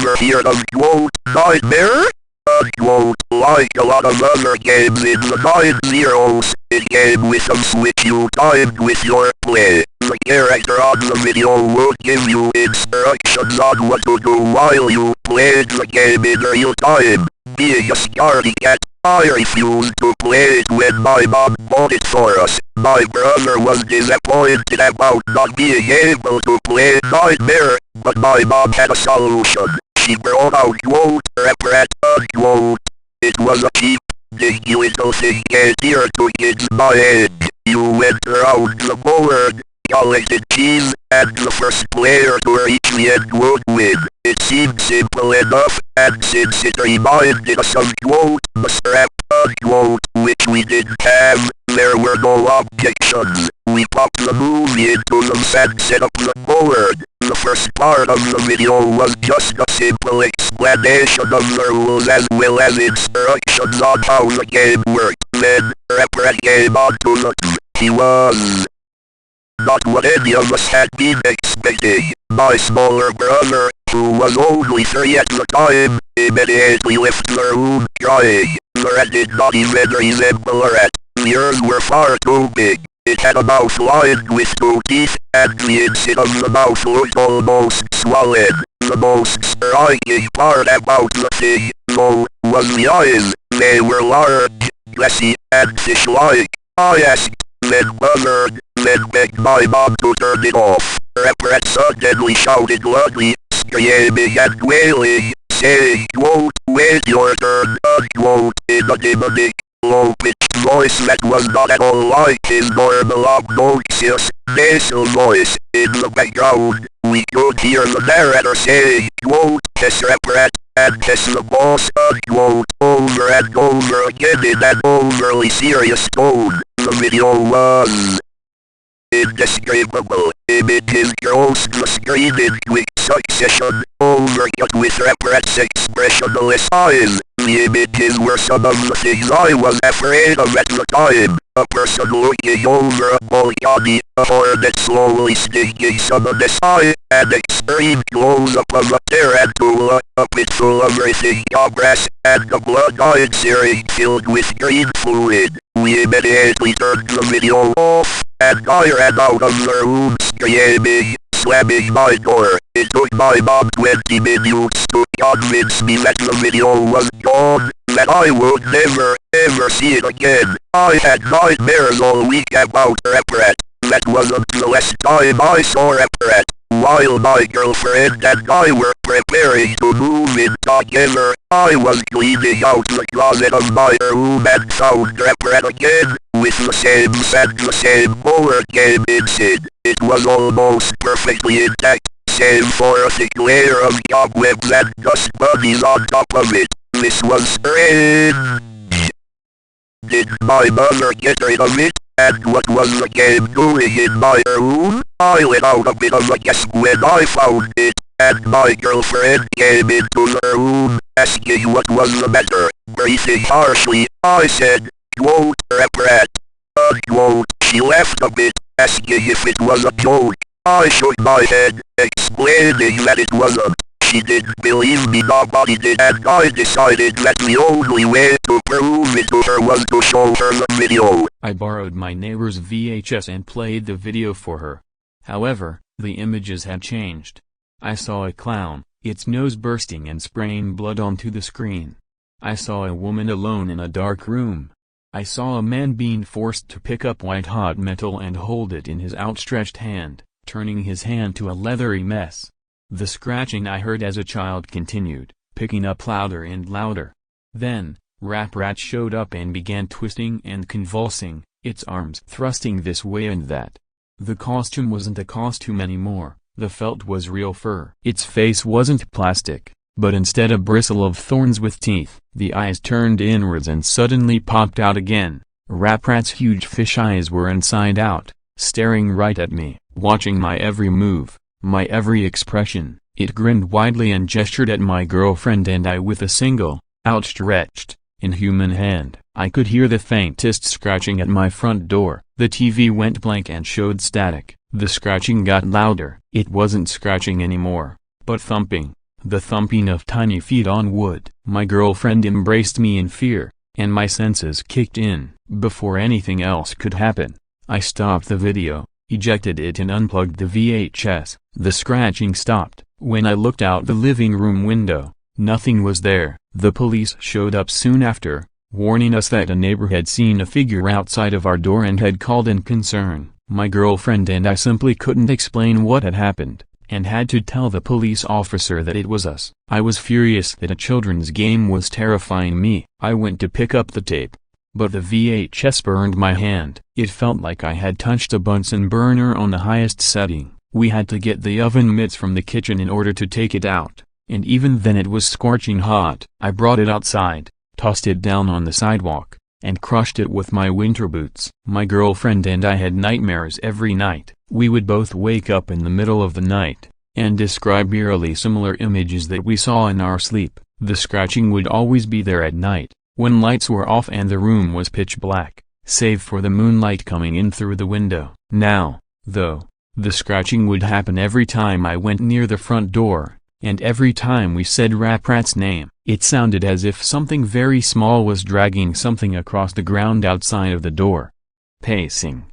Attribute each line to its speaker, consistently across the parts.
Speaker 1: ever heard of Nightmare? Like a lot of other games in the 90s, it came with a switch you timed with your play. The character on the video would give you instructions on what to do while you played the game in real time. Being a scaredy cat, I refused to play it when my mom bought it for us. My brother was disappointed about not being able to play Nightmare, but my mom had a solution. She brought out Reprat. It was a cheap, dingy little thing geared to kids my age. You went around the board, collected cheese, and the first player to reach the end would win. It seemed simple enough, and since it reminded us of the scrap, which we didn't have, there were no objections. We popped the movie into them and set up the board. The first part of the video was just a simple explanation of the rules as well as instructions on how the game worked. Then, Reprat came on to the He was not what any of us had been expecting. My smaller brother, who was only 3 at the time, immediately left the room crying. The rat did not even resemble a rat. The ears were far too big. It had a mouth lined with 2 teeth, and the inside of the mouth looked almost swollen. The most striking part about the thing, though, was the eyes. They were large, glassy, and fish-like. I asked, then murmured, then begged my mom to turn it off. Reprat suddenly shouted loudly, screaming and wailing, saying, wait your turn, in a demonic, low-pitched voice that was not at all like his normal obnoxious, nasal voice. In the background, we could hear the narrator saying, kiss Reprat, and kiss the boss, over and over again in an overly serious tone. The video was indescribable. Images crossed the screen in quick succession, overcut with Reprat's expressionless eyes. The images were some of the things I was afraid of at the time. A person looking over a balcony, a hornet slowly stinging someone's eye, an extreme close-up of a tarantula, a pit full of everything grass, and a blood-eyed syringe filled with green fluid. We immediately turned the video off, and I ran out of the room screaming, slamming my door. It took my mom 20 minutes to convince me that the video was gone, that I would never, ever see it again. I had nightmares all week about Reprat. That wasn't the last time I saw Reprat. While my girlfriend and I were preparing to move in together, I was cleaning out the closet of my room and found Reprat again, with the same and the same board game inside. It was almost perfectly intact, save for a thick layer of cobwebs and dust bunnies on top of it. This was strange. Did my mother get rid of it? And what was the game doing in my room? I let out a bit of a gasp when I found it, and my girlfriend came into the room, asking what was the matter. Breathing harshly, I said, Reprat. She laughed a bit, asking if it was a joke. I shook my head, explaining that it wasn't. She didn't believe me, nobody did, and I decided that the only way to prove it to her was to show her the video.
Speaker 2: I borrowed my neighbor's VHS and played the video for her. However, the images had changed. I saw a clown, its nose bursting and spraying blood onto the screen. I saw a woman alone in a dark room. I saw a man being forced to pick up white-hot metal and hold it in his outstretched hand, turning his hand to a leathery mess. The scratching I heard as a child continued, picking up louder and louder. Then, Reprat showed up and began twisting and convulsing, its arms thrusting this way and that. The costume wasn't a costume anymore, the felt was real fur. Its face wasn't plastic, but instead a bristle of thorns with teeth. The eyes turned inwards and suddenly popped out again. Reprat's huge fish eyes were inside out, staring right at me, watching my every move. My every expression. It grinned widely and gestured at my girlfriend and I with a single, outstretched, inhuman hand. I could hear the faintest scratching at my front door. The TV went blank and showed static. The scratching got louder. It wasn't scratching anymore, but thumping. the thumping of tiny feet on wood. My girlfriend embraced me in fear, and my senses kicked in. Before anything else could happen, I stopped the video, ejected it and unplugged the VHS. The scratching stopped. When I looked out the living room window, nothing was there. The police showed up soon after, warning us that a neighbor had seen a figure outside of our door and had called in concern. My girlfriend and I simply couldn't explain what had happened, and had to tell the police officer that it was us. I was furious that a children's game was terrifying me. I went to pick up the tape, but the VHS burned my hand. It felt like I had touched a Bunsen burner on the highest setting. We had to get the oven mitts from the kitchen in order to take it out, and even then it was scorching hot. I brought it outside, tossed it down on the sidewalk, and crushed it with my winter boots. My girlfriend and I had nightmares every night. We would both wake up in the middle of the night, and describe eerily similar images that we saw in our sleep. The scratching would always be there at night, when lights were off and the room was pitch black, save for the moonlight coming in through the window. Now, though, the scratching would happen every time I went near the front door, and every time we said Rap Rat's name. It sounded as if something very small was dragging something across the ground outside of the door. Pacing.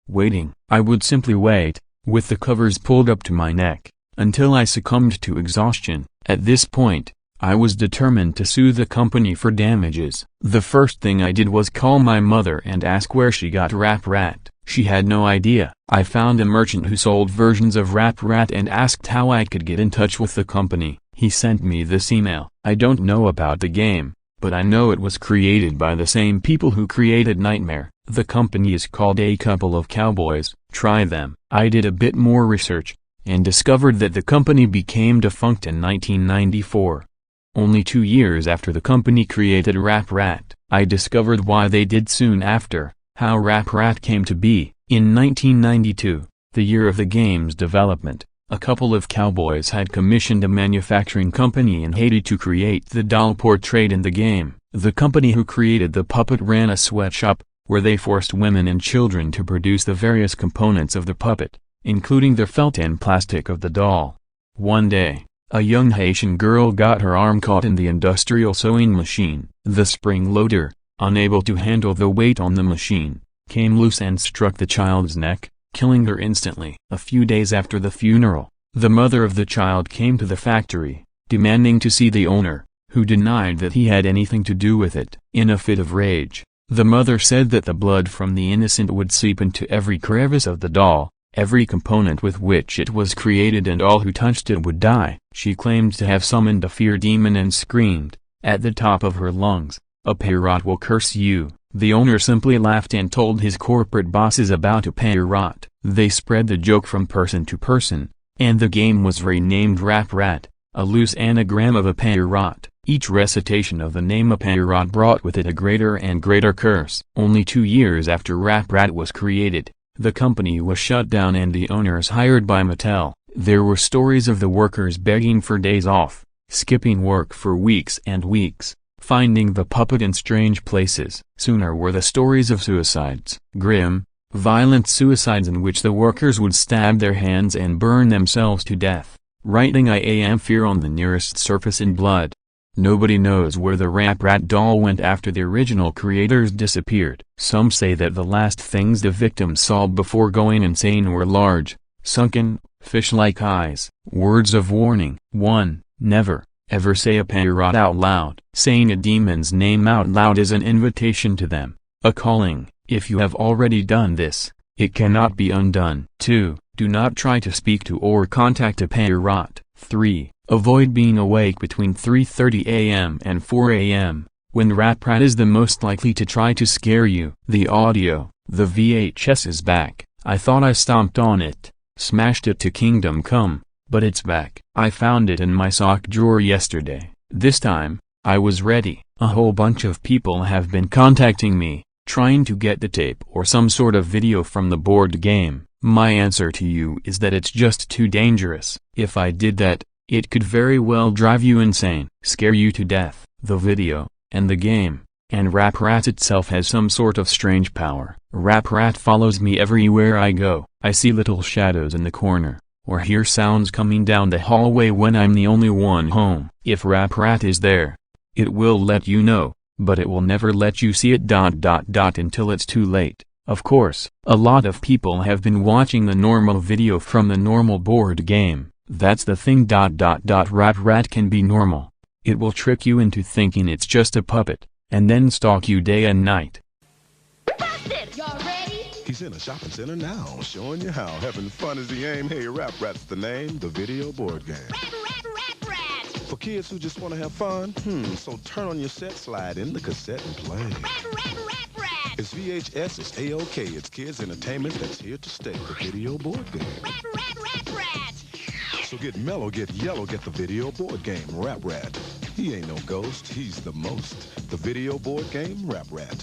Speaker 2: Waiting. I would simply wait, with the covers pulled up to my neck, until I succumbed to exhaustion. At this point, I was determined to sue the company for damages. The first thing I did was call my mother and ask where she got Rap Rat. She had no idea. I found a merchant who sold versions of Rap Rat and asked how I could get in touch with the company. He sent me this email. I don't know about the game, but I know it was created by the same people who created Nightmare. The company is called A Couple of Cowboys. Try them. I did a bit more research, and discovered that the company became defunct in 1994. Only 2 years after the company created Rap Rat. I discovered why they did soon after. How Rap Rat came to be. In 1992, the year of the game's development, a couple of cowboys had commissioned a manufacturing company in Haiti to create the doll portrayed in the game. The company who created the puppet ran a sweatshop, where they forced women and children to produce the various components of the puppet, including the felt and plastic of the doll. One day, a young Haitian girl got her arm caught in the industrial sewing machine. The spring loader, unable to handle the weight on the machine, came loose and struck the child's neck, killing her instantly. A few days after the funeral, the mother of the child came to the factory, demanding to see the owner, who denied that he had anything to do with it. In a fit of rage, the mother said that the blood from the innocent would seep into every crevice of the doll, every component with which it was created, and all who touched it would die. She claimed to have summoned a fear demon and screamed, at the top of her lungs, "A pirate will curse you." The owner simply laughed and told his corporate bosses about a pirate. They spread the joke from person to person, and the game was renamed Rap Rat, a loose anagram of a pirate. Each recitation of the name a pirate brought with it a greater and greater curse. Only 2 years after Rap Rat was created, the company was shut down and the owners hired by Mattel. There were stories of the workers begging for days off, skipping work for weeks and weeks, finding the puppet in strange places. Sooner were the stories of suicides. Grim, violent suicides in which the workers would stab their hands and burn themselves to death, writing "I am fear" on the nearest surface in blood. Nobody knows where the Rap Rat doll went after the original creators disappeared. Some say that the last things the victims saw before going insane were large, sunken, fish-like eyes. Words of warning. 1. Never, ever say a pirate out loud. Saying a demon's name out loud is an invitation to them, a calling. If you have already done this, it cannot be undone. 2. Do not try to speak to or contact a pirate. 3. Avoid being awake between 3:30 a.m. and 4 a.m., when Rap Rat is the most likely to try to scare you. The audio. The VHS is back. I thought I stomped on it, smashed it to Kingdom Come, but it's back. I found it in my sock drawer yesterday. This time, I was ready. A whole bunch of people have been contacting me, trying to get the tape or some sort of video from the board game. My answer to you is that it's just too dangerous. If I did that, it could very well drive you insane, scare you to death. The video, and the game, and Rap Rat itself has some sort of strange power. Rap Rat follows me everywhere I go. I see little shadows in the corner, or hear sounds coming down the hallway when I'm the only one home. If Rap Rat is there, it will let you know, but it will never let you see it until it's too late. Of course, a lot of people have been watching the normal video from the normal board game. That's the thing. Rap Rat can be normal. It will trick you into thinking it's just a puppet, and then stalk you day and night.
Speaker 3: Busted! Y'all ready?
Speaker 4: He's in a shopping center now, showing you how. Having fun as he aim. Hey, Rap Rat's the name, the video board game.
Speaker 3: Rap Rat!
Speaker 4: For kids who just want to have fun, so turn on your set, slide in the cassette and play.
Speaker 3: Rap Rat!
Speaker 4: It's VHS, it's A-OK, it's kids' entertainment that's here to stay. The video board game.
Speaker 3: Rap Rat!
Speaker 4: So get mellow, get yellow, get the video board game, Rap Rat. He ain't no ghost, he's the most. The video board game, Rap Rat.